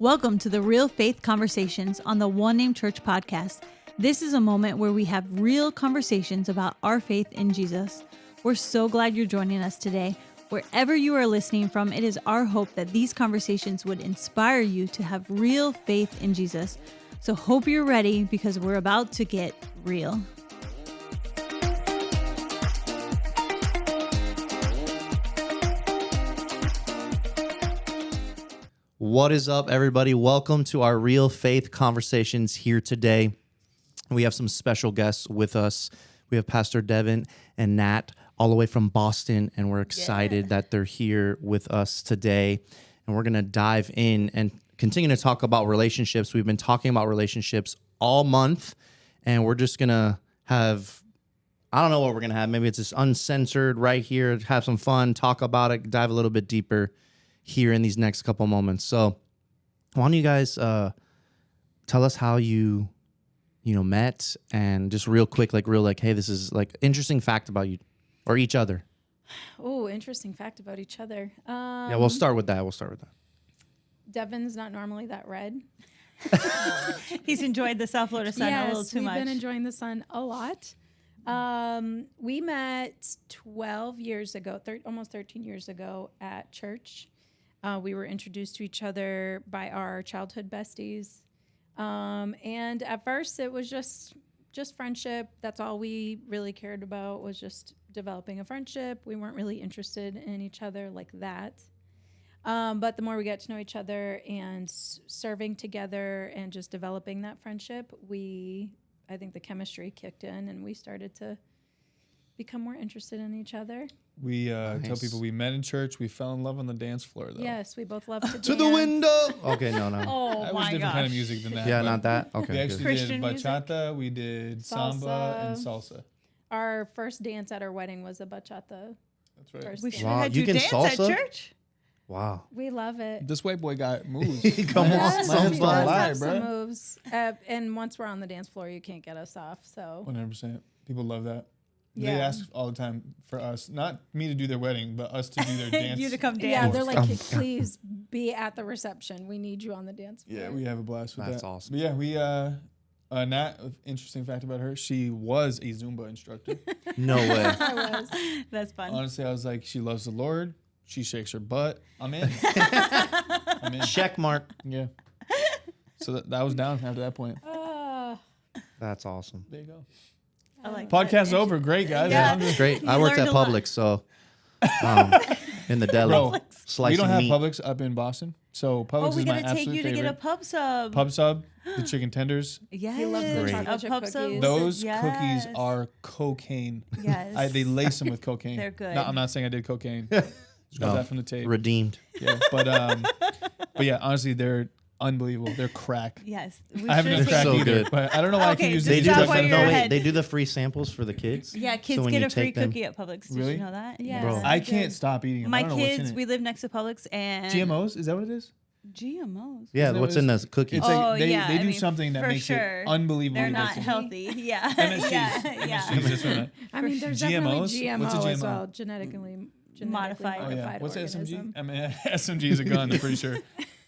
Welcome to the Real Faith Conversations on the One Name Church podcast. This is a moment where we have real conversations about our faith in Jesus. We're so glad you're joining us today. Wherever you are listening from, it is our hope that these conversations would inspire you to have real faith in Jesus. So hope you're ready because we're about to get real. What is up, everybody? Welcome to our Real Faith Conversations here today. We have some special guests with us. We have Pastor Devon and Nat all the way from Boston, and we're excited that they're here with us today. And we're going to dive in and continue to talk about relationships. We've been talking about relationships all month, and we're just going to have, I don't know what we're going to have. Maybe it's just uncensored right here, have some fun, talk about it, dive a little bit deeper here in these next couple moments. So why don't you guys tell us how you met, and just real quick, hey, this is like interesting fact about you or each other. Oh, interesting fact about each other. Yeah, we'll start with that. Devon's not normally that red. He's enjoyed the South Florida sun a little too much. We've been enjoying the sun a lot. We met 12 years ago, almost 13 years ago at church. We were introduced to each other by our childhood besties. And at first it was just friendship. That's all we really cared about, was just developing a friendship. We weren't really interested in each other like that. But the more we got to know each other and serving together and just developing that friendship, I think the chemistry kicked in and we started to become more interested in each other. We tell people we met in church. We fell in love on the dance floor, though. Yes, we both love to dance. To the window. Okay, no. Oh, That my was different gosh. kind of music than that. Yeah, not that. Okay, We good. actually Christian did music? bachata. We did samba and salsa. Our first dance at our wedding was a bachata. That's right. First We dance. should have Wow, had you you can dance salsa? at church. Wow. We love it. This white boy got moves. Come on, Yes, some we fun. does lie, have some bruh. moves. And once we're on the dance floor, you can't get us off. So 100%. People love that. Yeah. They ask all the time for us, not me to do their wedding, but us to do their dance. You to come dance. yeah, they're like, Come. please be at the reception. We need you on the dance floor. Yeah, we have a blast with That's that. awesome. But yeah, we Nat, interesting fact about her, she was a Zumba instructor. No way. I was. That's fun. Honestly, I was like, she loves the Lord. She shakes her butt. I'm in. I'm in. Check mark. Yeah. So that was down after that point. That's awesome. There you go. I like Podcast's over. Great, guys. Yeah. I'm just- Great. I You worked learned at a lot. Publix, so in the deli, Bro, slicing we don't have meat. Publix up in Boston. So Publix Oh, we is my gotta take absolute you to favorite. get a pub sub. Pub sub, the chicken tenders. Yes. He loves the Great. chocolate A chip pub sub. cookies. Those Yes. cookies are cocaine. Yes. They lace them with cocaine. They're good. No, I'm not saying I did cocaine. Just got No. that from the tape. Redeemed. Yeah, but yeah, honestly, they're unbelievable. They're crack. Yes. I haven't done should crack So either, good. but I don't know why I Okay, can use just They this. do stop the while you're ahead. they do the free samples for the kids. Yeah, kids So when get you a free take them- cookie at Publix. Did Really? you know that? Yes. Bro. I can't stop eating them. My I don't know what's in kids, it. we live next to Publix, and GMOs? Is that what it is? GMOs. Yeah, Isn't that what's what in it the cookies? It's Oh, like they yeah, I do mean, something that for makes sure. it unbelievably They're not delicious. healthy. Yeah. MSGs. yeah. MSGs, that's what I meant. I mean, there's GMOs? definitely What's a GMO as GMO? well, genetically Modified. Oh yeah. modified What's organism. SMG? I mean, SMG is a gun. I'm pretty sure.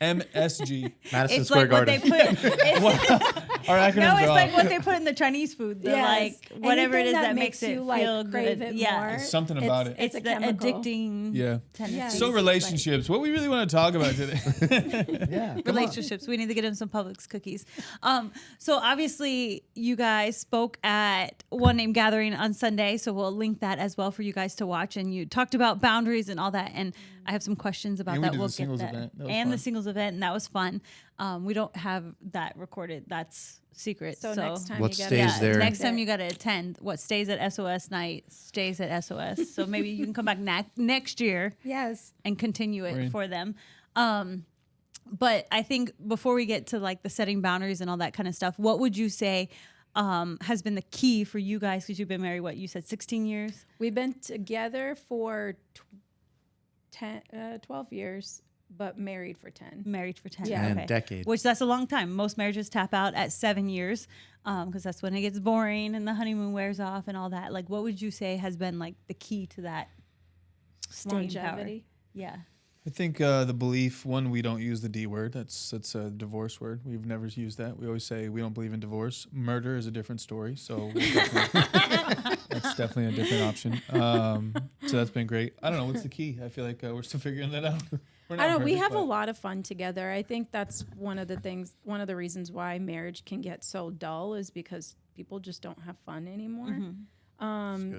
MSG. Madison It's Square like what they Garden. put. Our acronyms No, it's are like off. what they put in the Chinese food. The Yes. like whatever it is Anything that makes it you like feel crave good. it Yeah. more. It's something about it. It's It's a the chemical. addicting Yeah. tendency. Yeah. So relationships. What we really want to talk about today. Yeah. Relationships. We need to get him some Publix cookies. So obviously you guys spoke at One Name Gathering on Sunday, so we'll link that as well for you guys to watch. And you talked about boundaries and all that, and I have some questions about And we that. did We'll the singles get that. event. That was And the fun. singles event, and that was fun. We don't have that recorded. That's secret. So next time What you gotta stays Yeah, there? next time you got to attend. What stays at SOS night stays at SOS. So maybe you can come back next year Yes. and continue it Right. for them. But I think before we get to like the setting boundaries and all that kind of stuff, what would you say has been the key for you guys? Because you've been married, what you said, 16 years? We've been together for 12 years, but married for 10. Married for 10. Yeah. And Okay. decade. Which that's a long time. Most marriages tap out at 7 years because that's when it gets boring and the honeymoon wears off and all that. Like, what would you say has been like the key to that staying power? Longevity. Yeah. I think the belief, one, we don't use the D word. That's a divorce word. We've never used that. We always say we don't believe in divorce. Murder is a different story. So that's definitely a different option. So that's been great. I don't know. What's the key? I feel like we're still figuring that out. We're not I don't know. We perfect, have a but lot of fun together. I think that's one of the reasons why marriage can get so dull is because people just don't have fun anymore.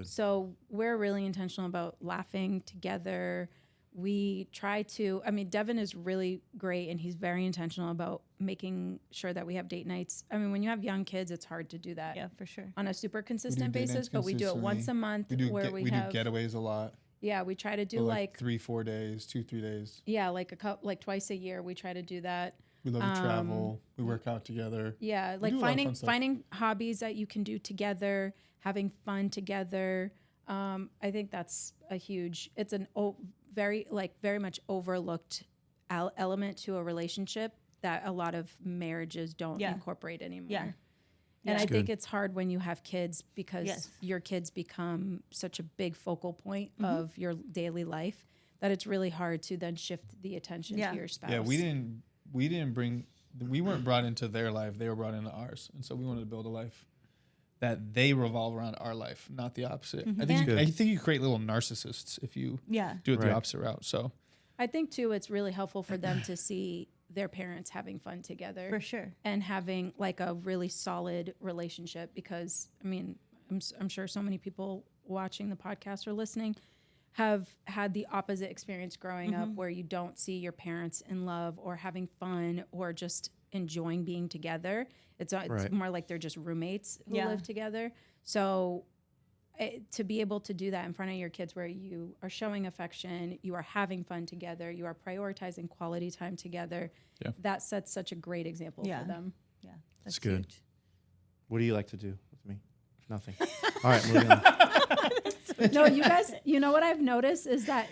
So we're really intentional about laughing together. We try to, Devon is really great and he's very intentional about making sure that we have date nights. When you have young kids, it's hard to do that. Yeah, for sure. On a super consistent date basis, nights but we do it once a month we do we do have getaways a lot. Yeah, we try to do So like 3-4 days, 2-3 days. yeah, like twice a year we try to do that. We love to travel. We work out together. Yeah, We like do a lot of fun stuff. finding hobbies that you can do together, having fun together. I think that's a huge. It's an very much overlooked element to a relationship that a lot of marriages don't incorporate anymore. Yeah. And That's I think good. it's hard when you have kids because your kids become such a big focal point of your daily life that it's really hard to then shift the attention to your spouse. Yeah, we weren't brought into their life. They were brought into ours. And so we wanted to build a life that they revolve around our life, not the opposite. I think you create little narcissists if you do it the opposite route. So I think too, it's really helpful for them to see their parents having fun together. For sure. And having like a really solid relationship because, I'm sure so many people watching the podcast or listening have had the opposite experience growing up where you don't see your parents in love or having fun or just enjoying being together. It's more like they're just roommates who live together. So to be able to do that in front of your kids where you are showing affection, you are having fun together, you are prioritizing quality time together, that sets such a great example for them. Yeah, that's good. huge. What do you like to do with me? Nothing. All right, moving on. No, you guys, you know what I've noticed is that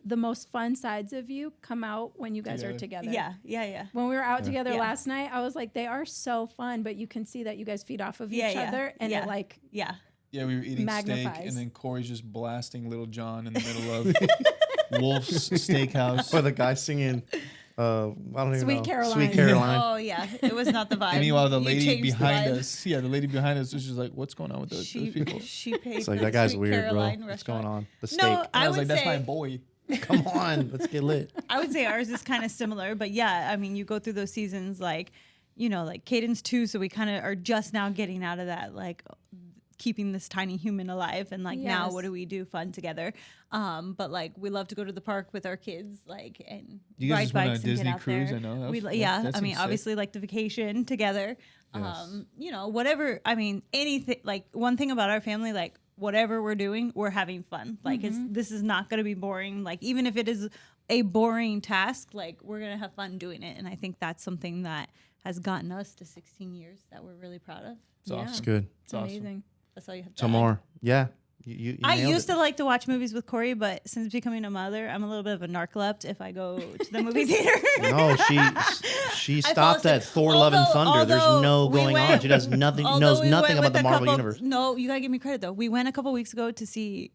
the most fun sides of you come out when you guys are together. Yeah. When we were out together last night, I was like, they are so fun, but you can see that you guys feed off of each other and it like yeah, we were eating magnifies. steak, and then Corey's just blasting Little John in the middle of Wolf's Steakhouse. Or the guy singing, I don't even Sweet know. Caroline. Sweet Caroline. Oh yeah, it was not the vibe. And meanwhile, the You lady changed the behind vibe. us, the lady behind us was just like, "What's going on with those people?" She paid. It's like, for that the guy's Sweet weird, Caroline bro. What's restaurant. going on? The steak. No, And I was would like, "That's say my boy." Come on, let's get lit. I would say ours is kind of similar, but yeah, you go through those seasons like Cadence 2, so we kind of are just now getting out of that like keeping this tiny human alive and like now what do we do fun together? But like we love to go to the park with our kids and You guys ride just went on a bikes and Disney get out cruise, there. I know. That seems sick. obviously like the vacation together. Yes. Whatever. Anything like one thing about our family, like whatever we're doing, we're having fun. Like this is not going to be boring. Like even if it is a boring task, like we're going to have fun doing it. And I think that's something that has gotten us to 16 years that we're really proud of. It's awesome. It's good. It's amazing. That's all you have to Some add. more. Yeah. You I nailed used it. to like to watch movies with Corey, but since becoming a mother, I'm a little bit of a narcoleptic if I go to the movie theater. No, she fall stopped at asleep. Thor: Love and Thunder. There's Although no we going went- on. She does nothing. Although Knows we nothing went about the with a Marvel couple- universe. No, you gotta give me credit though. We went a couple weeks ago to see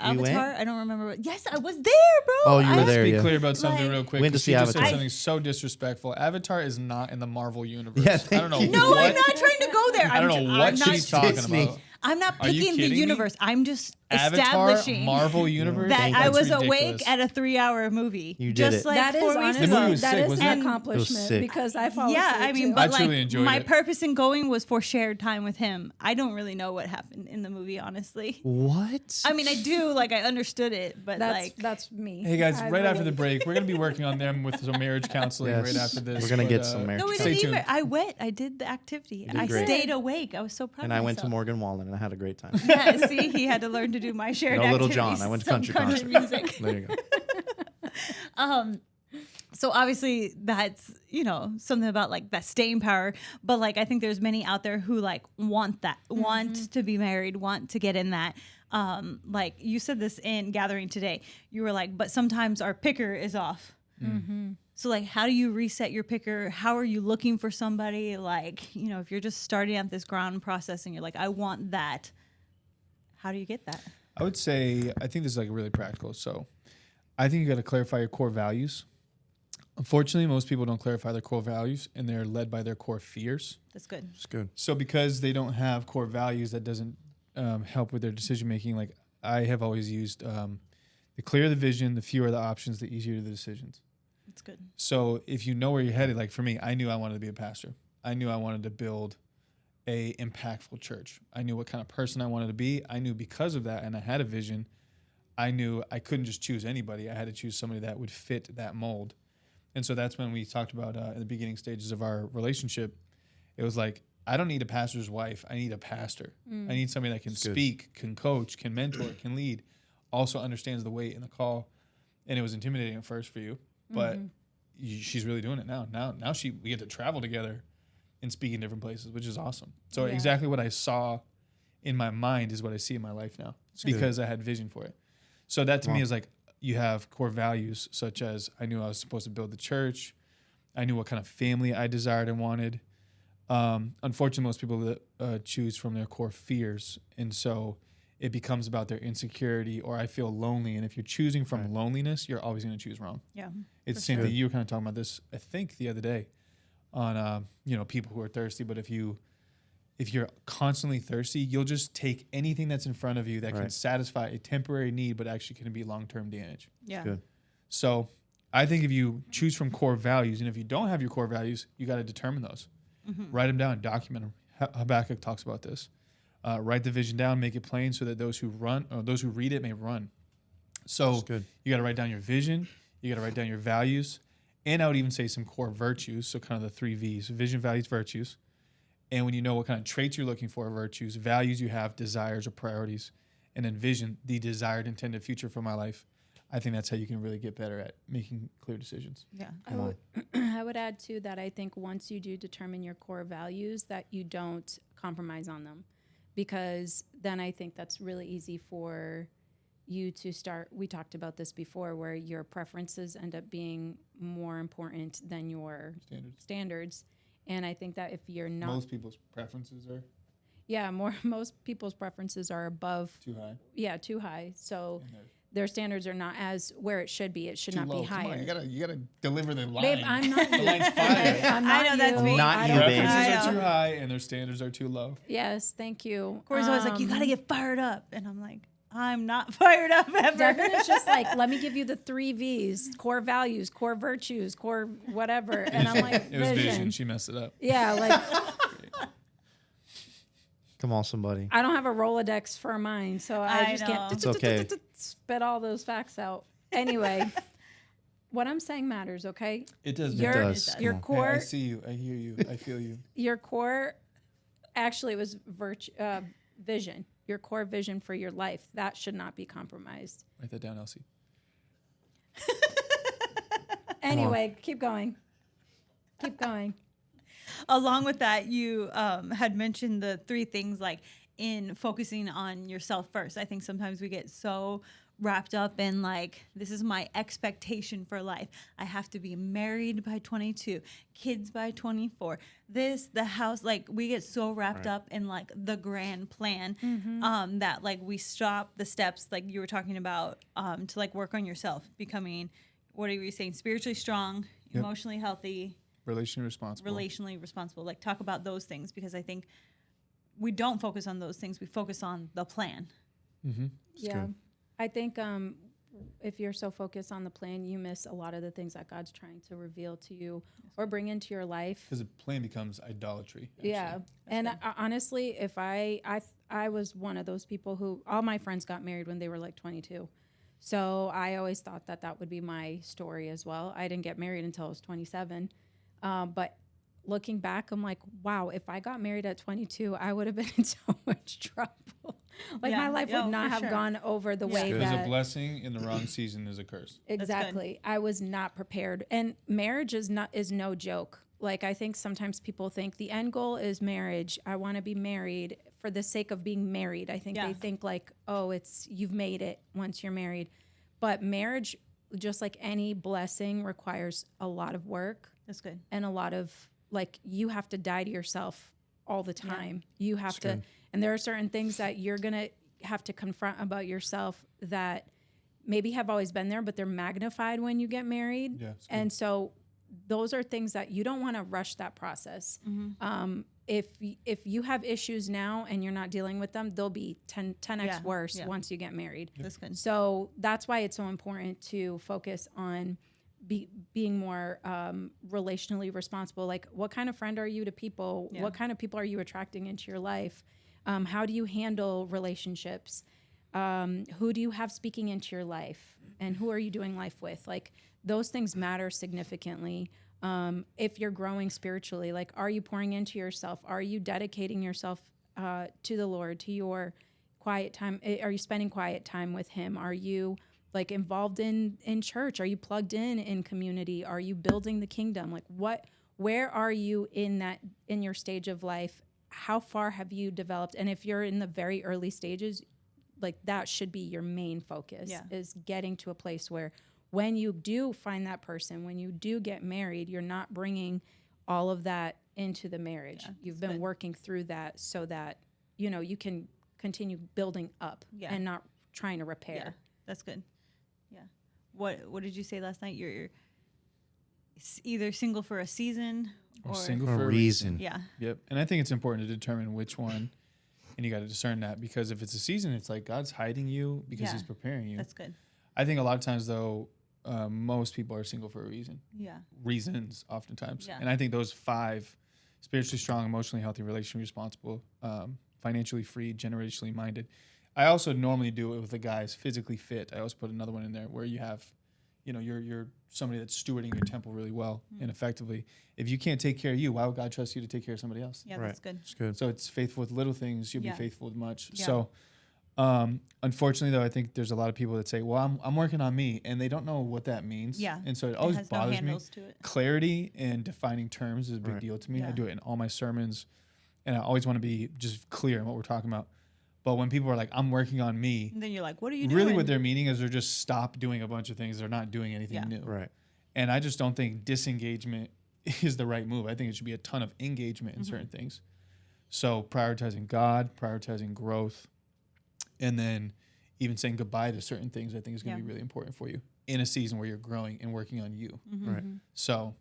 We went? Avatar. I don't remember. Yes, I was there, bro. Oh, you were Let's there, be yeah. clear about something Like- real quick. Went to 'cause see she just said Avatar. something so disrespectful. Avatar is not in the Marvel universe. Yeah, I don't know thank you. No, what. I'm not trying to go there. I don't know what she's talking Disney. about. I'm not Are you picking the kidding me? universe. I'm just Avatar, establishing Marvel universe. that Thank I you. was That's awake ridiculous. at a 3-hour movie. You did just it. like That is 4 weeks honestly, The movie ago. was that sick, is wasn't an it? accomplishment sick. because I fall Yeah, asleep I mean, too. but I truly like enjoyed my it. purpose in going was for shared time with him. I don't really know what happened in the movie, honestly. What? I mean, I do like I understood it, but that's me. Hey guys, I'm right after the awake. break, we're gonna be working on them with some marriage counseling Yes. right after this. We're gonna but, get some marriage no, we Stay didn't tuned. even. I went. I did the activity. did I great. stayed awake. I was so proud. and of I went to myself. Morgan Wallen and I had a great time. Yeah, see, he had to learn to do my shared No Little activities. John. I went to some country concert. music. There you go. So obviously that's, something about like that staying power. But like, I think there's many out there who like want that, want to be married, want to get in that. Like you said this in Gathering today, you were like, but sometimes our picker is off. So like, how do you reset your picker? How are you looking for somebody? Like, if you're just starting at this ground process and you're like, I want that. How do you get that? I would say I think this is like really practical. So I think you got to clarify your core values. Unfortunately, most people don't clarify their core values, and they're led by their core fears. That's good. It's good. So because they don't have core values, that doesn't help with their decision making. Like I have always used, the clearer the vision, the fewer the options, the easier the decisions. That's good. So if you know where you're headed, like for me, I knew I wanted to be a pastor. I knew I wanted to build a impactful church. I knew what kind of person I wanted to be. I knew because of that, and I had a vision, I knew I couldn't just choose anybody. I had to choose somebody that would fit that mold. And so that's when we talked about in the beginning stages of our relationship, it was like, I don't need a pastor's wife. I need a pastor. I need somebody that can speak, can coach, can mentor, can lead, also understands the weight and the call. And it was intimidating at first for you, but she's really doing it now. Now we get to travel together and speak in different places, which is awesome. So exactly what I saw in my mind is what I see in my life now because I had vision for it. So that to me is like, you have core values such as I knew I was supposed to build the church. I knew what kind of family I desired and wanted. Unfortunately, most people that choose from their core fears. And so it becomes about their insecurity or I feel lonely. And if you're choosing from loneliness, you're always going to choose wrong. Yeah. It's the same thing. You were kind of talking about this, I think, the other day on, people who are thirsty. But if you're constantly thirsty, you'll just take anything that's in front of you that can satisfy a temporary need, but actually can be long-term damage. Yeah. Good. So I think if you choose from core values, and if you don't have your core values, you got to determine those. Write them down, document them. Habakkuk talks about this. Write the vision down, make it plain so that those who read it may run. So you got to write down your vision. You got to write down your values. And I would even say some core virtues. So kind of the 3 V's, vision, values, virtues. And when you know what kind of traits you're looking for, virtues, values you have, desires or priorities, and then vision, the desired intended future for my life, I think that's how you can really get better at making clear decisions. Yeah. I would add too that I think once you do determine your core values, that you don't compromise on them, because then I think that's really easy for you to start. We talked about this before, where your preferences end up being more important than your standards. And I think that if you're not, Most people's preferences are most people's preferences are above too high. Yeah, too high. So their standards are not as where it should be. It should Too not low. be higher. Come on, you gotta deliver the line. Babe, I'm not The you. line's fire. I'm not I know that's you. me. Not I you, don't- babe. Preferences I are know. too high and their standards are too low. Yes, thank you. Corey's always like, you got to get fired up. And I'm like, I'm not fired up ever. Devin is just like, let me give you the 3 V's: core values, core virtues, core whatever. And I'm like, It was vision. She messed it up. Yeah, like Come on, somebody. I don't have a Rolodex for mine, so I I just know. can't It's okay. spit all those facts out. Anyway, what I'm saying matters, okay? It does. Your, It does. your Come on. core, I see you. I hear you. I feel you. your core, actually, it was vision. Your core vision for your life, that should not be compromised. Write that down, Elsie. Anyway, keep going. Keep going. Along with that, you had mentioned the 3 things, like in focusing on yourself first. I think sometimes we get so wrapped up in like, this is my expectation for life. I have to be married by 22, kids by 24, the house. Like we get so wrapped up in like the grand plan that like we stop the steps, like you were talking about, to like work on yourself, becoming, what are you saying, spiritually strong, emotionally healthy, Relationally responsible. Like talk about those things, because I think we don't focus on those things. We focus on the plan. Yeah. good. I think if you're so focused on the plan, you miss a lot of the things that God's trying to reveal to you or bring into your life. Because the plan becomes idolatry. Actually. Yeah. And honestly, if I was one of those people who, all my friends got married when they were like 22. So I always thought that would be my story as well. I didn't get married until I was 27. But looking back, I'm like, wow, if I got married at 22, I would have been in so much trouble. Like my life would not have gone over the way There's that. a blessing in the wrong season is a curse. Exactly. I was not prepared. And marriage is no joke. Like I think sometimes people think the end goal is marriage. I want to be married for the sake of being married. I think they think like, oh, you've made it once you're married. But marriage, just like any blessing, requires a lot of work. That's good. And a lot of like, you have to die to yourself all the time. You have to, and there are certain things that you're going to have to confront about yourself that maybe have always been there, but they're magnified when you get married. Yeah, it's good. And so those are things that you don't want to rush that process. If you have issues now and you're not dealing with them, they'll be 10x worse once you get married. That's good. So that's why it's so important to focus on being more relationally responsible. Like, what kind of friend are you to people? Yeah. What kind of people are you attracting into your life? How do you handle relationships? Who do you have speaking into your life? And who are you doing life with? Like, those things matter significantly. If you're growing spiritually, like, are you pouring into yourself? Are you dedicating yourself to the Lord, to your quiet time? Are you spending quiet time with Him? Are you like involved in church? Are you plugged in community? Are you building the kingdom? Like, where are you in your stage of life? How far have you developed? And if you're in the very early stages, like, that should be your main focus, is getting to a place where when you do find that person, when you do get married, you're not bringing all of that into the marriage. Yeah, You've been working through that so that, you can continue building up and not trying to repair. Yeah, that's good. Yeah. What did you say last night? You're either single for a season Or or single A for a reason. Yeah. Yep. And I think it's important to determine which one, and you got to discern that, because if it's a season, it's like God's hiding you because Yeah. He's preparing you. That's good. I think a lot of times, though, most people are single for a reason. Yeah. Reasons, oftentimes. Yeah. And I think those 5: spiritually strong, emotionally healthy, relationally responsible, financially free, generationally minded. I also normally do it with the guys physically fit. I also put another one in there where you have, you're somebody that's stewarding your temple really well and effectively. If you can't take care of you, why would God trust you to take care of somebody else? Yeah, Right. that's good. It's good. So it's faithful with little things, you'll Yeah. be faithful with much. Yeah. So unfortunately, though, I think there's a lot of people that say, well, I'm working on me, and they don't know what that means. Yeah. And so it It always has no bothers me. handles to it. Clarity and defining terms is a big Right. deal to me. Yeah. I do it in all my sermons, and I always want to be just clear on what we're talking about. But when people are like, I'm working on me, And then you're like, what are you doing? really what they're meaning is they're just stop doing a bunch of things. They're not doing anything Yeah. new. Right. And I just don't think disengagement is the right move. I think it should be a ton of engagement in Mm-hmm. certain things. So prioritizing God, prioritizing growth, and then even saying goodbye to certain things, I think is going to Yeah. be really important for you in a season where you're growing and working on you. Mm-hmm. Right. So,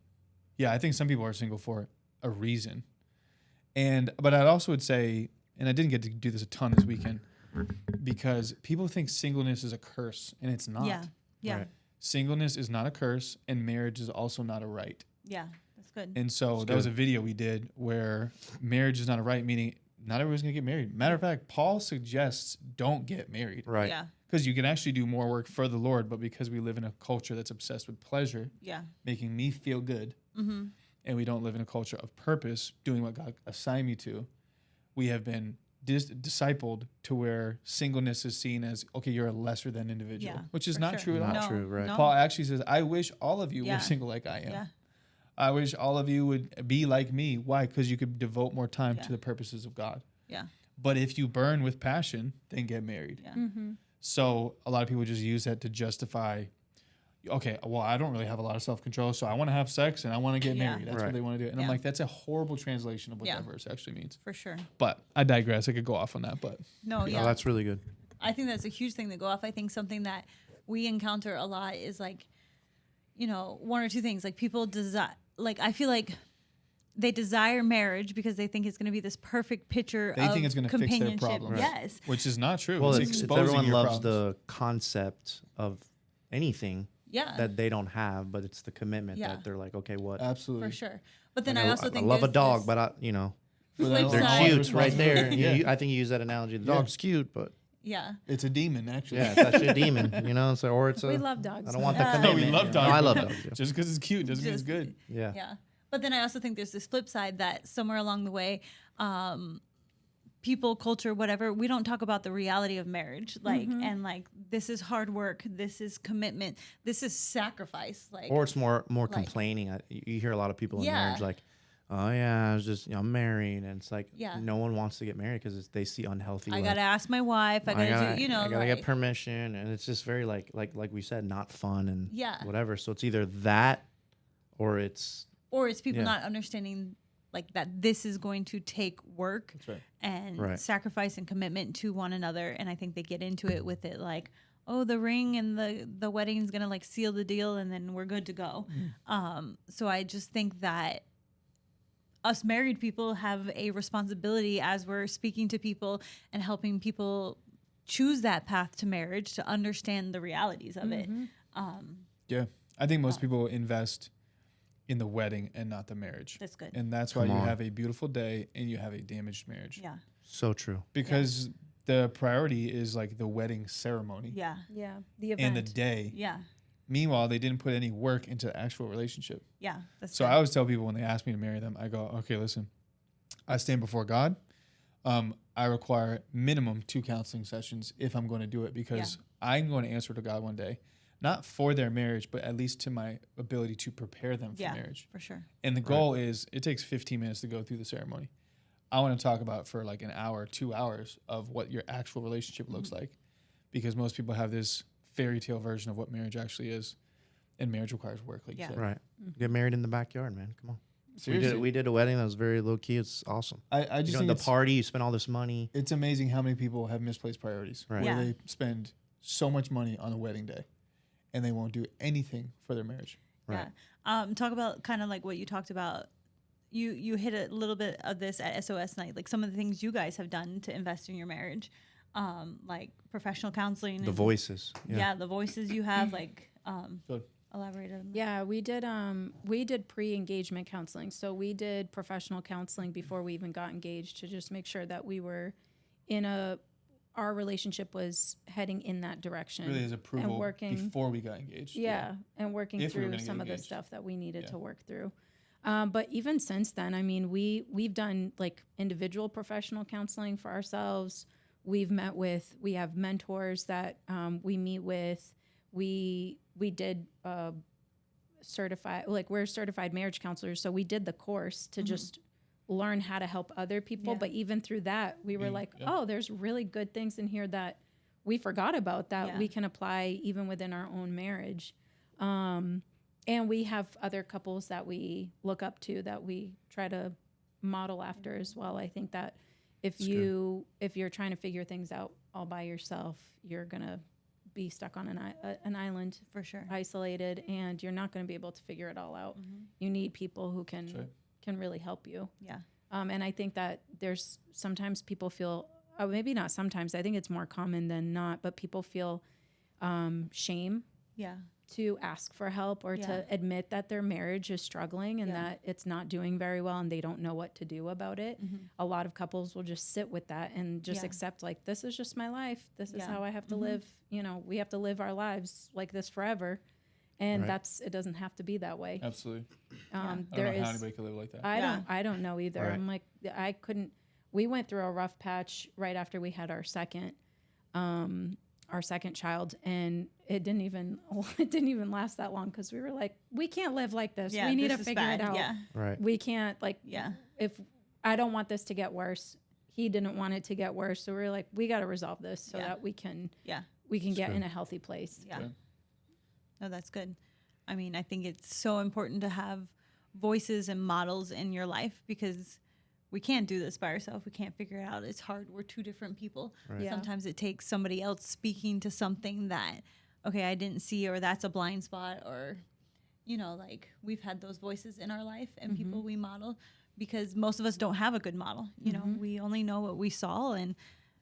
yeah, I think some people are single for a reason. But I also would say, and I didn't get to do this a ton this weekend, because people think singleness is a curse, and it's not. Yeah. Yeah. Right. Singleness is not a curse, and marriage is also not a right. Yeah. That's good. And so That's that was good. a video we did where marriage is not a right, meaning not everyone's going to get married. Matter of fact, Paul suggests don't get married. Right. Yeah. Because you can actually do more work for the Lord, but because we live in a culture that's obsessed with pleasure, Yeah. making me feel good, Mm-hmm. and we don't live in a culture of purpose, doing what God assigned me to, we have been discipled to where singleness is seen as, okay, you're a lesser than individual, Yeah, which is for not sure. true at all. Not true, right. No. Paul actually says, I wish all of you Yeah. were single like I am. Yeah. I wish all of you would be like me. Why? Because you could devote more time Yeah. to the purposes of God. Yeah. But if you burn with passion, then get married. Yeah. Mm-hmm. So a lot of people just use that to justify, okay, well, I don't really have a lot of self-control, so I want to have sex and I want to get Yeah. married. That's Right. what they want to do. And I'm Yeah. like, that's a horrible translation of what Yeah. that verse actually means. For sure. But I digress. I could go off on that, but No, yeah. Oh, that's really good. I think that's a huge thing to go off. I think something that we encounter a lot is like, one or two things. Like, people desire, like, I feel like they desire marriage because they think it's going to be this perfect picture they of think it's going to fix their companionship. problems. Yes. Which is not true. Well, it's if exposing everyone your loves problems. the concept of anything Yeah. that they don't have, but it's the commitment Yeah. that they're like, okay, what? Absolutely. For sure. But then Like, I also think love a there's dog, this but But flip they're side. cute right there. Yeah. I think you use that analogy. The Yeah. dog's cute, but Yeah. It's a demon, actually. yeah, it's actually a demon, So, or it's a. We love dogs. I don't want the No, we commitment. love No, dogs. I love dogs. Yeah. Just because it's cute doesn't mean it's Just- good. Yeah. Yeah. But then I also think there's this flip side that somewhere along the way, people, culture, whatever, we don't talk about the reality of marriage. Like, and like, this is hard work. This is commitment. This is sacrifice. Like, Or it's more like- complaining. You hear a lot of people in Yeah. marriage like, oh yeah, I was just I'm married, and it's like Yeah. no one wants to get married because they see unhealthy. I like, got to ask my wife. I got to do, I gotta like, get permission, and it's just very like we said, not fun and Yeah. whatever. So it's either that, or it's or it's people Yeah. not understanding like that this is going to take work That's right. and Right. sacrifice and commitment to one another. And I think they get into it with it like, oh, the ring and the wedding is gonna like seal the deal and then we're good to go. So I just think that us married people have a responsibility as we're speaking to people and helping people choose that path to marriage to understand the realities of it. Yeah. I think most people invest in the wedding and not the marriage. That's good. And that's why Come you on. have a beautiful day and you have a damaged marriage. Yeah. So true. Because the priority is like the wedding ceremony Yeah. Yeah. The and event. the day. Yeah. Meanwhile, they didn't put any work into the actual relationship. Yeah. That's So good. I always tell people when they ask me to marry them, I go, okay, listen, I stand before God. I require minimum 2 counseling sessions if I'm going to do it, because I'm going to answer to God one day, not for their marriage, but at least to my ability to prepare them for marriage. for sure. And the goal is it takes 15 minutes to go through the ceremony. I want to talk about for like an hour, 2 hours of what your actual relationship looks like, because most people have this fairy tale version of what marriage actually is, and marriage requires work, like you said. Right. Get married in the backyard, man. Come on. Seriously. We did a wedding that was very low key. It's awesome. I just You think know, the party, you spend all this money. it's amazing how many people have misplaced priorities, Right. where Yeah. they spend so much money on the wedding day and they won't do anything for their marriage. Right. Yeah. Talk about kind of like what you talked about. You hit a little bit of this at SOS night, like some of the things you guys have done to invest in your marriage, like professional counseling. The and- voices. Yeah. The voices you have, like, Good. elaborate on that. Yeah, we did pre-engagement counseling. So we did professional counseling before we even got engaged to just make sure that we were our relationship was heading in that direction. Really, is approval working- before we got engaged. Yeah, and working If we were through gonna get some of the engaged. stuff that we needed Yeah. to work through. But even since then, I mean, we've done like individual professional counseling for ourselves. We have mentors that we meet with. We did we're certified marriage counselors, so we did the course to just learn how to help other people. Yeah. But even through that, we were like, yeah. oh, there's really good things in here that we forgot about that Yeah. we can apply even within our own marriage. And we have other couples that we look up to that we try to model after as well. I think that if you're trying to figure things out all by yourself, you're gonna be stuck on an island, For sure. isolated, and you're not gonna be able to figure it all out. You need people who can right. really help you. Yeah. And I think that there's sometimes people feel, maybe not sometimes, I think it's more common than not, but people feel shame Yeah. to ask for help or Yeah. to admit that their marriage is struggling and Yeah. that it's not doing very well and they don't know what to do about it. A lot of couples will just sit with that and just Yeah. accept, like, this is just my life. This is Yeah. how I have to live. You know, we have to live our lives like this forever. And Right. it doesn't have to be that way. Absolutely. There I don't know is, how anybody could live like that. I don't know either. Right. I'm like, I couldn't. We went through a rough patch right after we had our second child, and it didn't even last that long because we were like, we can't live like this. Yeah. We need this to is figure bad. it out. Yeah. Right. We can't Yeah. if I don't want this to get worse. He didn't want it to get worse, so we were like, we got to resolve this so Yeah. that we can Yeah. get good. in a healthy place. Yeah. Right. No, that's good. I mean, I think it's so important to have voices and models in your life because we can't do this by ourselves. We can't figure it out. It's hard. We're two different people. Right. Yeah. Sometimes it takes somebody else speaking to something that, okay, I didn't see, or that's a blind spot, or, you know, like we've had those voices in our life and people we model because most of us don't have a good model. You know, we only know what we saw, and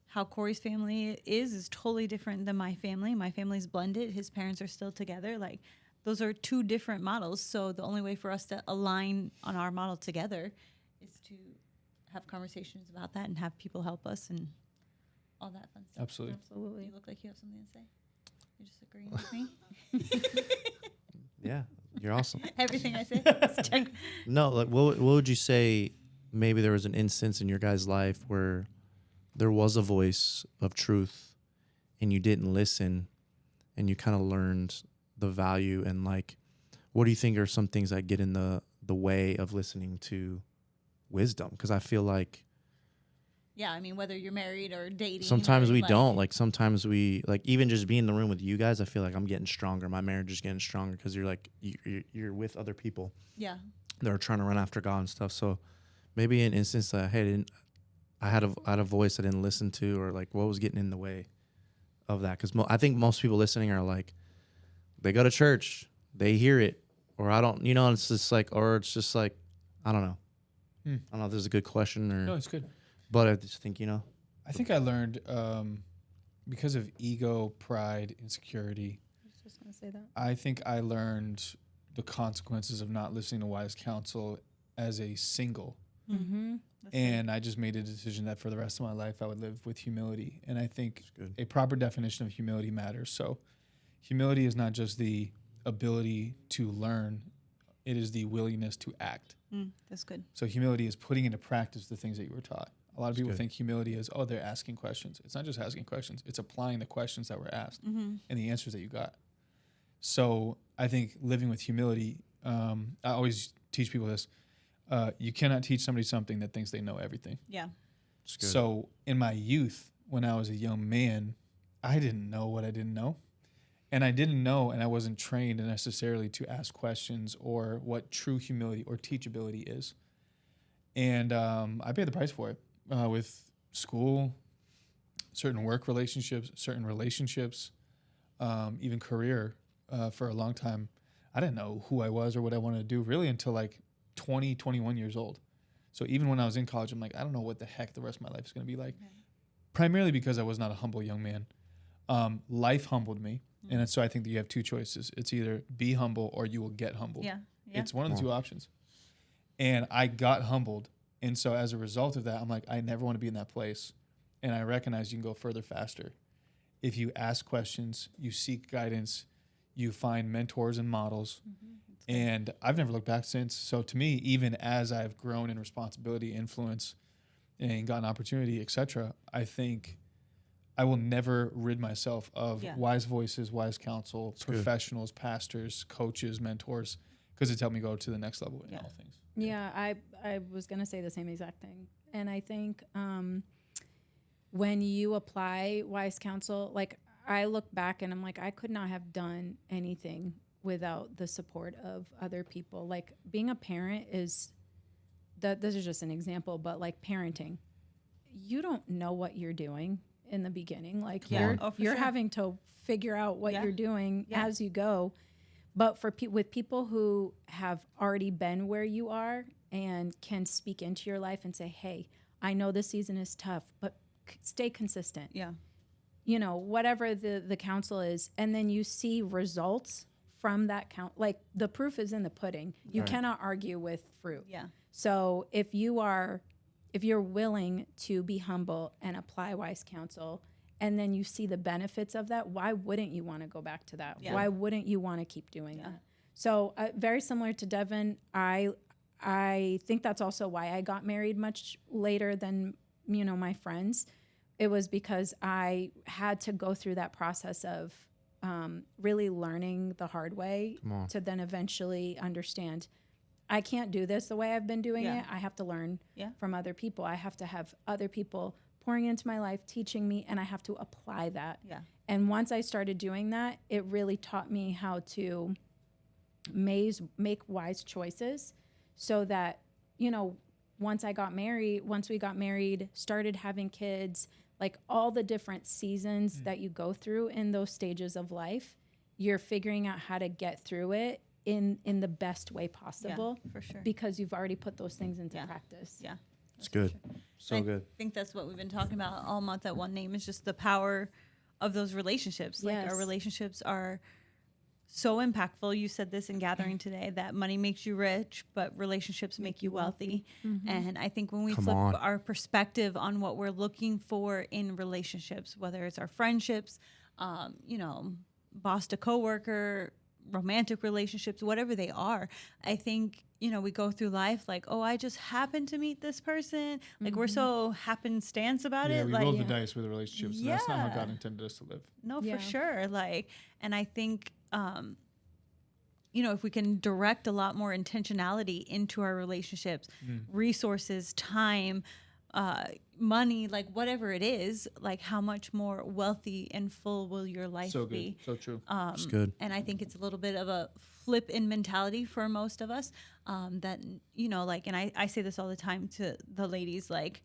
how Corey's family is totally different than my family. My family's blended. His parents are still together. Like, those are two different models. So the only way for us to align on our model together is to have conversations about that and have people help us and all that fun stuff. Absolutely. Absolutely. You look like you have something to say. You're just agreeing with me. Yeah. You're awesome. Everything I say. Just check. No, like what would you say? Maybe there was an instance in your guys' life where there was a voice of truth, and you didn't listen, and you kind of learned the value. And like, what do you think are some things that get in the way of listening to wisdom? Because I feel like Yeah, I mean, whether you're married or dating. sometimes or we like, don't. Like sometimes we like even just being in the room with you guys. I feel like I'm getting stronger. My marriage is getting stronger because you're like you're with other people Yeah. that are trying to run after God and stuff. So maybe an instance that hey, I had a voice I didn't listen to, or like what was getting in the way of that? Because I think most people listening are like, they go to church, they hear it, or I don't, it's just like, or it's just like, I don't know. I don't know if this is a good question or. No, it's good. But I just think, I think I learned because of ego, pride, insecurity. I was just gonna say that. I think I learned the consequences of not listening to wise counsel as a single. Mm-hmm. And I just made a decision that for the rest of my life I would live with humility. And I think a proper definition of humility matters. So humility is not just the ability to learn, it is the willingness to act. That's good. So humility is putting into practice the things that you were taught. A lot of people good. think humility is, they're asking questions. It's not just asking questions. It's applying the questions that were asked and the answers that you got. So I think living with humility, I always teach people this. You cannot teach somebody something that thinks they know everything. Yeah. So in my youth, when I was a young man, I didn't know what I didn't know. And I didn't know, and I wasn't trained necessarily to ask questions or what true humility or teachability is. And I paid the price for it with school, certain work relationships, certain relationships, even career for a long time. I didn't know who I was or what I wanted to do really until like 20, 21 years old. So even when I was in college, I'm like, I don't know what the heck the rest of my life is going to be like. Okay. Primarily because I was not a humble young man. Life humbled me. And so I think that you have two choices. It's either be humble or you will get humbled. Yeah. It's one of the two options. And I got humbled. And so as a result of that, I'm like, I never want to be in that place. And I recognize you can go further faster. If you ask questions, you seek guidance, you find mentors and models. And I've never looked back since. So to me, even as I've grown in responsibility, influence, and gotten opportunity, etc., I think I will never rid myself of wise voices, wise counsel, That's professionals, pastors, coaches, mentors, because it's helped me go to the next level in all things. Yeah, I was going to say the same exact thing. And I think when you apply wise counsel, like I look back and I'm like, I could not have done anything without the support of other people. Like being a parent this is just an example, but like parenting, you don't know what you're doing in the beginning. Like you're having to figure out what you're doing as you go. But for with people who have already been where you are and can speak into your life and say, hey, I know this season is tough, but stay consistent. Yeah. Whatever the counsel is. And then you see results from that like the proof is in the pudding. You cannot argue with fruit. Yeah. So if you're willing to be humble and apply wise counsel, and then you see the benefits of that, why wouldn't you want to go back to that? Yeah. Why wouldn't you want to keep doing that? So very similar to Devon, I think that's also why I got married much later than my friends. It was because I had to go through that process of really learning the hard way to then eventually understand I can't do this the way I've been doing it. I have to learn from other people. I have to have other people pouring into my life, teaching me, and I have to apply that. Yeah. And once I started doing that, it really taught me how to make wise choices so that, once we got married, started having kids, like all the different seasons that you go through in those stages of life, you're figuring out how to get through it in the best way possible. Yeah, for sure. Because you've already put those things into practice. Yeah. It's good. Sure. So good. I think that's what we've been talking about all month at One Name is just the power of those relationships. Like our relationships are so impactful. You said this in gathering today that money makes you rich, but relationships make you wealthy. Mm-hmm. And I think when we flip our perspective on what we're looking for in relationships, whether it's our friendships, boss to coworker, romantic relationships, whatever they are, I think, we go through life like, oh, I just happened to meet this person. Like we're so happenstance about it. We like, roll the dice with the relationships. And that's not how God intended us to live. No, for sure. Like, and I think, if we can direct a lot more intentionality into our relationships, resources, time, money, like whatever it is, like how much more wealthy and full will your life be? So true. It's good. And I think it's a little bit of a flip in mentality for most of us that, and I say this all the time to the ladies, like,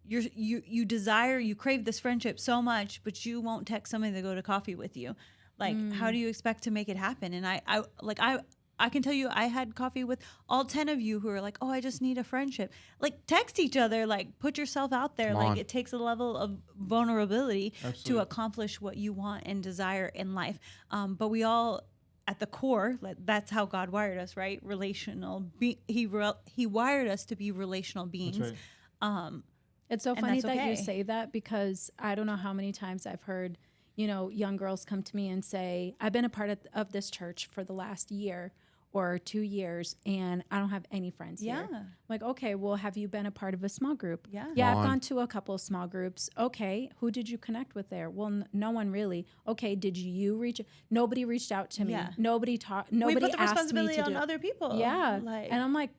you crave this friendship so much, but you won't text somebody to go to coffee with you. Like, how do you expect to make it happen? And I can tell you, I had coffee with all 10 of you who are like, oh, I just need a friendship. Like, text each other, like, put yourself out there. Like, it takes a level of vulnerability to accomplish what you want and desire in life. But we all, at the core, that's how God wired us, right? Relational. He wired us to be relational beings. That's right. It's so funny that you say that, because I don't know how many times I've heard, young girls come to me and say, I've been a part of this church for the last year or 2 years, and I don't have any friends here. I'm like, okay, well, have you been a part of a small group? Yeah, I've gone to a couple of small groups. Okay, who did you connect with there? Well, no one really. Okay, did you reach? Nobody reached out to me. Nobody talked. Nobody we put the asked responsibility me to on do other people. Yeah, and I'm like,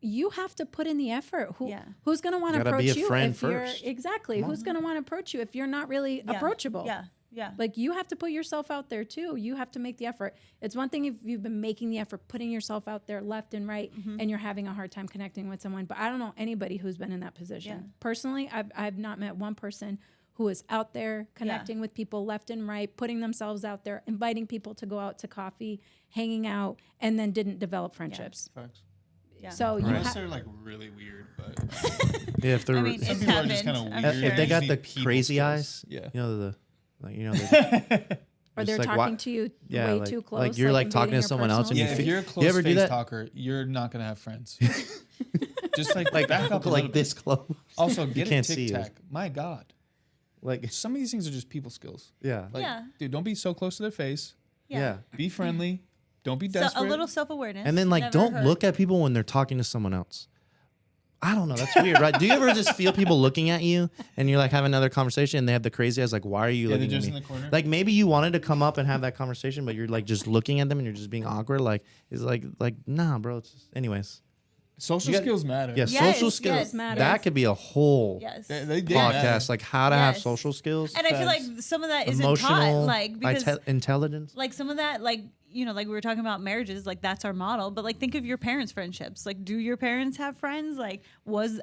you have to put in the effort. Who's going to want to approach you if you're exactly? Who's going to want to approach you if you're not really approachable? Yeah. Like, you have to put yourself out there too. You have to make the effort. It's one thing if you've been making the effort, putting yourself out there left and right, and you're having a hard time connecting with someone. But I don't know anybody who's been in that position. Personally, I've not met one person who is out there connecting with people left and right, putting themselves out there, inviting people to go out to coffee, hanging out, and then didn't develop friendships. Facts. Yeah. So unless they're like really weird, but if they're some people are just kind of weird. If they got the crazy eyes, or they're like, talking to you way too close. Like you're like talking to someone else, and if you're a close face talker, you're not gonna have friends. Just like back up like this close. Also, get a tic tac. My God, like some of these things are just people skills. Yeah. Like, dude, don't be so close to their face. Yeah. Be friendly. Don't be desperate. A little self-awareness. And then don't look at people when they're talking to someone else. I don't know. That's weird, right? Do you ever just feel people looking at you and you're like having another conversation and they have the crazy eyes? Like, why are you looking at me? In the corner. Like, maybe you wanted to come up and have that conversation, but you're like just looking at them and you're just being awkward. Like, it's like nah, bro. It's just, anyways. Social skills matter. Yeah, social skills matter. That could be a whole podcast, like how to have social skills. And I feel like some of that isn't taught, like because intelligence. Like some of that, like like we were talking about marriages, like that's our model. But like think of your parents' friendships. Like, do your parents have friends? Like,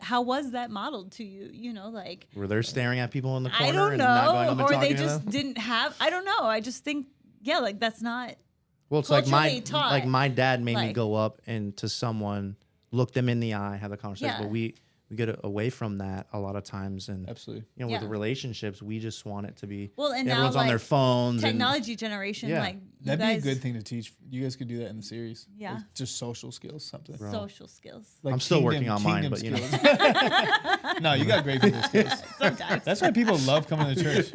how was that modeled to you? Like were they staring at people in the corner? I don't know, and not going up and or they talking just didn't have. I don't know. I just think like that's not. Well, it's like my dad made me go up and to someone. Look them in the eye, have a conversation. But we get away from that a lot of times. And absolutely, with the relationships, we just want it to be and everyone's now, on their phones. Technology generation, that'd be a good thing to teach. You guys could do that in the series. Yeah, like just social skills, something. Bro. Social skills. Like I'm still working on mine, but No, you got great people skills. Sometimes that's why people love coming to church.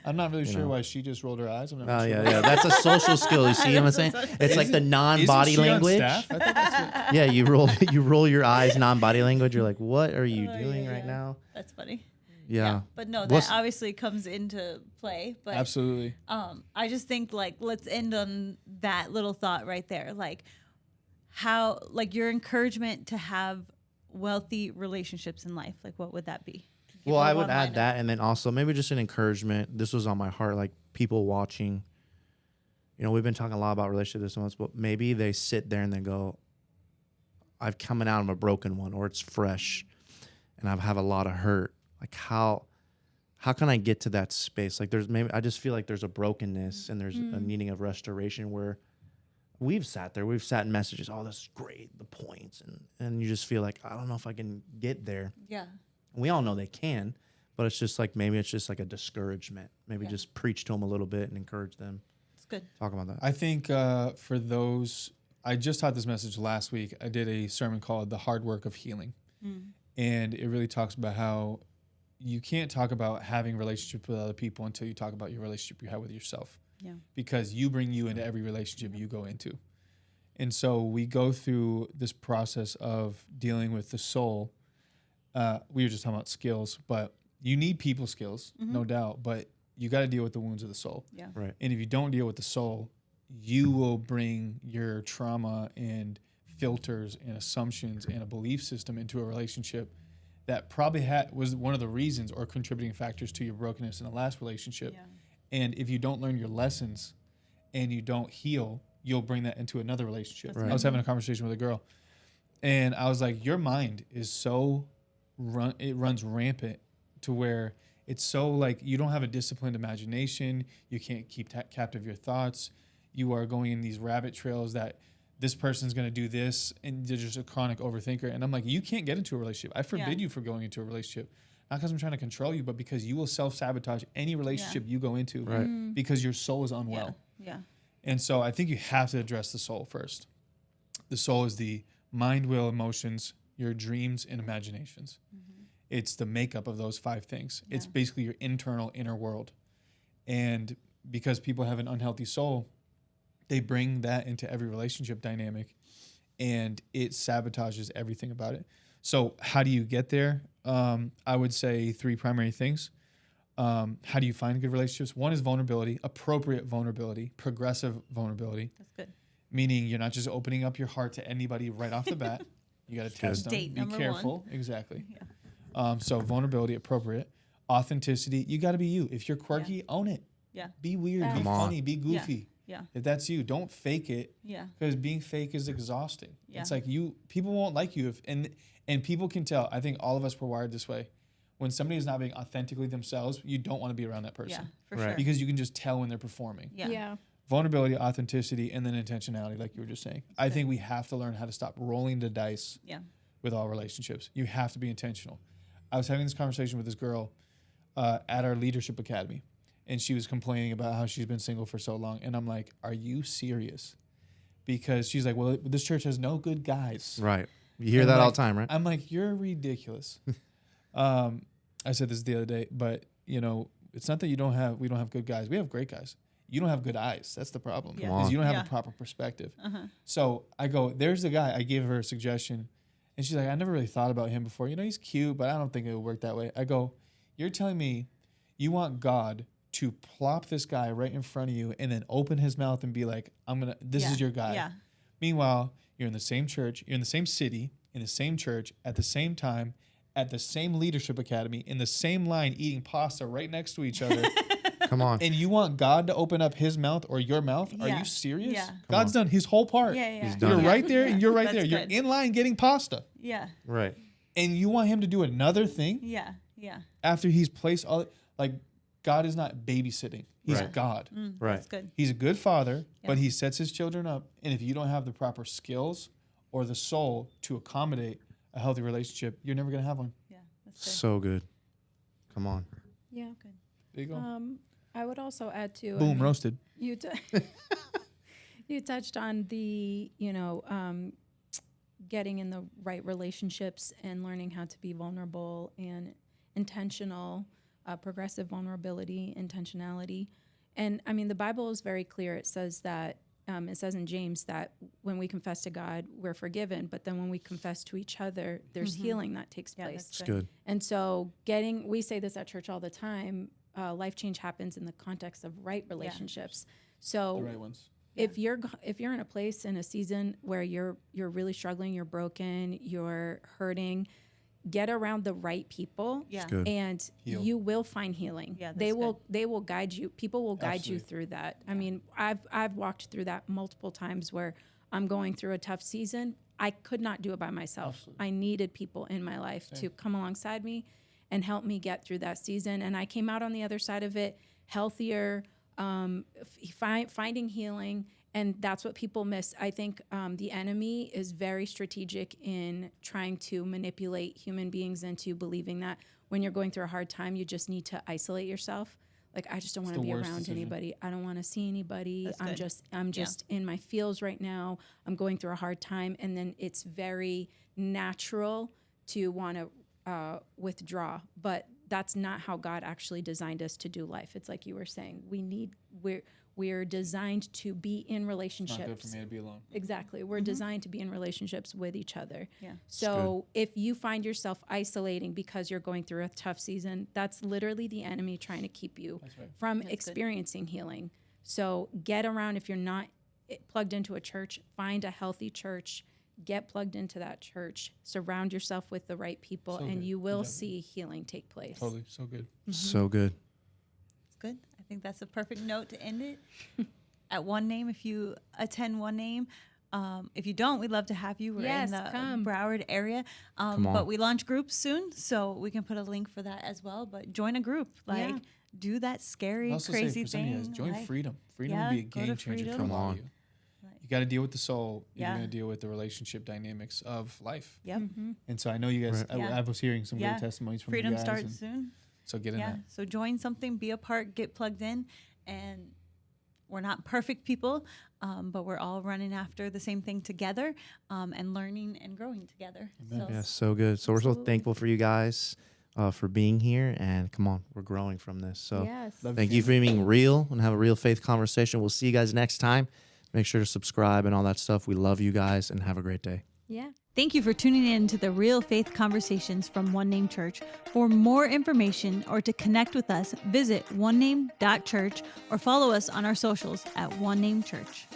I'm not really sure why she just rolled her eyes. I'm not sure. Yeah. That's a social skill. You see what I'm saying? It's like the non-body language. Yeah, you roll your eyes, non-body language. You're like, what are you doing right now? That's funny. Yeah. But no, that obviously comes into play. But absolutely. I just think like let's end on that little thought right there. Like how like your encouragement to have wealthy relationships in life. Like what would that be? Well, I would add that, and then also maybe just an encouragement. This was on my heart, like people watching. We've been talking a lot about relationships this month, but maybe they sit there and they go, "I've coming out of a broken one, or it's fresh, and I have a lot of hurt. Like how can I get to that space? Like I just feel like there's a brokenness and there's a needing of restoration where we've sat in messages. Oh, this is great, the points, and you just feel like I don't know if I can get there. Yeah. We all know they can, but it's just like maybe it's just like a discouragement. Maybe just preach to them a little bit and encourage them. It's good. Talk about that. I think for those, I just taught this message last week. I did a sermon called The Hard Work of Healing. And it really talks about how you can't talk about having relationships with other people until you talk about your relationship you have with yourself. Yeah. Because you bring you into every relationship you go into. And so we go through this process of dealing with the soul. We were just talking about skills, but you need people skills, no doubt, but you got to deal with the wounds of the soul. Yeah. Right. And if you don't deal with the soul, you will bring your trauma and filters and assumptions and a belief system into a relationship that probably was one of the reasons or contributing factors to your brokenness in the last relationship. Yeah. And if you don't learn your lessons and you don't heal, you'll bring that into another relationship. Right. I was having a conversation with a girl and I was like, your mind is so runs rampant to where it's so like you don't have a disciplined imagination. You can't keep captive your thoughts. You are going in these rabbit trails that this person's going to do this, and you're just a chronic overthinker. And I'm like, you can't get into a relationship. I forbid you from going into a relationship. Not because I'm trying to control you, but because you will self-sabotage any relationship you go into because your soul is unwell. Yeah. And so I think you have to address the soul first. The soul is the mind, will, emotions, your dreams, and imaginations. It's the makeup of those 5 things. Yeah. It's basically your internal inner world. And because people have an unhealthy soul, they bring that into every relationship dynamic, and it sabotages everything about it. So how do you get there? I would say 3 primary things. How do you find good relationships? 1 is vulnerability, appropriate vulnerability, progressive vulnerability. That's good. Meaning you're not just opening up your heart to anybody right off the bat. You got to test them. Date be careful. 1. Exactly. Yeah. So vulnerability, appropriate. Authenticity, you got to be you. If you're quirky, own it. Yeah. Be weird, be funny, be goofy. Yeah. If that's you, don't fake it. Yeah. Because being fake is exhausting. Yeah. It's like people won't like you and people can tell. I think all of us were wired this way. When somebody is not being authentically themselves, you don't want to be around that person. Yeah, for sure. Because you can just tell when they're performing. Yeah. Vulnerability, authenticity, and then intentionality, like you were just saying. I think we have to learn how to stop rolling the dice with all relationships. You have to be intentional. I was having this conversation with this girl at our leadership academy, and she was complaining about how she's been single for so long. And I'm like, are you serious? Because she's like, well, this church has no good guys. Right. You hear that all the time, right? I'm like, you're ridiculous. I said this the other day, but it's not that we don't have good guys. We have great guys. You don't have good eyes. That's the problem. Because you don't have a proper perspective. So I go, there's the guy. I gave her a suggestion, and she's like, I never really thought about him before. He's cute, but I don't think it would work that way. I go, you're telling me you want God to plop this guy right in front of you and then open his mouth and be like, this is your guy. Yeah. Meanwhile, you're in the same church, you're in the same city, in the same church, at the same time, at the same leadership academy, in the same line, eating pasta right next to each other. Come on. And you want God to open up his mouth or your mouth? Are you serious? Yeah. God's done his whole part. He's done. You're right there and you're right That's there. good. You're in line getting pasta. Yeah. Right. And you want him to do another thing? Yeah. After he's placed God is not babysitting. He's God. Right. That's good. He's a good father, but he sets his children up. And if you don't have the proper skills or the soul to accommodate a healthy relationship, you're never going to have one. Yeah. That's good. So good. Come on. Yeah. Good. There you go. I would also add to Boom, roasted. You you touched on the getting in the right relationships and learning how to be vulnerable and intentional, progressive vulnerability, intentionality. And I mean, the Bible is very clear. It says that, it says in James that when we confess to God, we're forgiven. But then when we confess to each other, there's healing that takes place. That's good. And so we say this at church all the time, life change happens in the context of right relationships. So The right ones. if you're in a place in a season where you're really struggling, you're broken, you're hurting, get around the right people, and you will find healing. Yeah, they will guide you. People will guide you through that. I mean, I've walked through that multiple times where I'm going through a tough season. I could not do it by myself. Absolutely. I needed people in my life to come alongside me and help me get through that season. And I came out on the other side of it healthier, finding healing. And that's what people miss. I think the enemy is very strategic in trying to manipulate human beings into believing that when you're going through a hard time, you just need to isolate yourself. Like, I just don't want to be around anybody. I don't want to see anybody. I'm just in my feels right now. I'm going through a hard time. And then it's very natural to want to withdraw. But that's not how God actually designed us to do life. It's like you were saying, we're designed to be in relationships. It's not good for me to be alone. Exactly. We're designed to be in relationships with each other. Yeah. So if you find yourself isolating because you're going through a tough season, that's literally the enemy trying to keep you from experiencing healing. So get around. If you're not plugged into a church, find a healthy church, get plugged into that church, surround yourself with the right people, and you will see healing take place. Totally. So good. So good. It's good. I think that's a perfect note to end it. At One Name, if you attend One Name, If you don't, we'd love to have you. We're Yes, in the come. Broward area. Come on. But we launch groups soon, so we can put a link for that as well. But join a group. Like, Yeah. do that scary, I also crazy say for some of you thing. guys, join like, Freedom. Freedom yeah, will be a go to game changer for a Freedom. lot Come of you. Like, You got to deal with the soul. Yeah. You're going to deal with the relationship dynamics of life. Yep. And so I know you guys, Right. Yeah. I was hearing some Yeah. great testimonies from Freedom you guys. starts and soon. so get in Yeah. that. So join something, be a part, get plugged in. And we're not perfect people, but we're all running after the same thing together and learning and growing together. Amen. So, Yeah, so good. So we're so Absolutely. thankful for you guys for being here. And come on, we're growing from this. So Yes. Love thank you for being real and have a real faith conversation. We'll see you guys next time. Make sure to subscribe and all that stuff. We love you guys and have a great day. Yeah. thank you for tuning in to the Real Faith Conversations from One Name Church. For more information or to connect with us, visit onename.church or follow us on our socials at One Name Church.